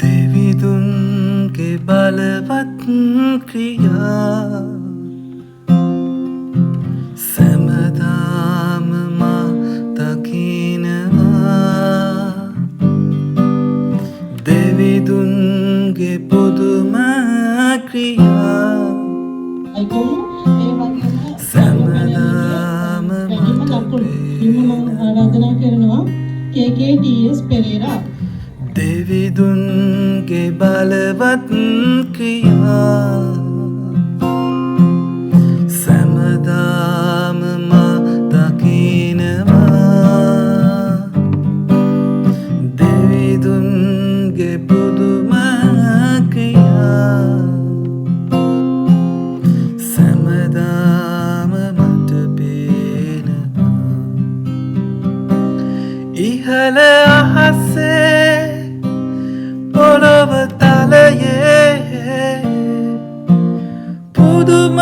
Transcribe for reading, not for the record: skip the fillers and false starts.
දෙවිදුන්ගේ බලවත් ක්‍රියා සැමදාම මා දකිනවා දෙවිදුන්ගේ පුදුම ක්‍රියා සැමදාම මට ආරාධනා කරනවා KKDS පෙරේරා දෙවිදුන්ගේ බලවත් ක්‍රියා සැමදාම මා දකිනවා දෙවිදුන්ගේ පුදුම ක්‍රියා සැමදාම මට පේනවා ඉහළ අහසේ පොළොව තලයේ පුදුම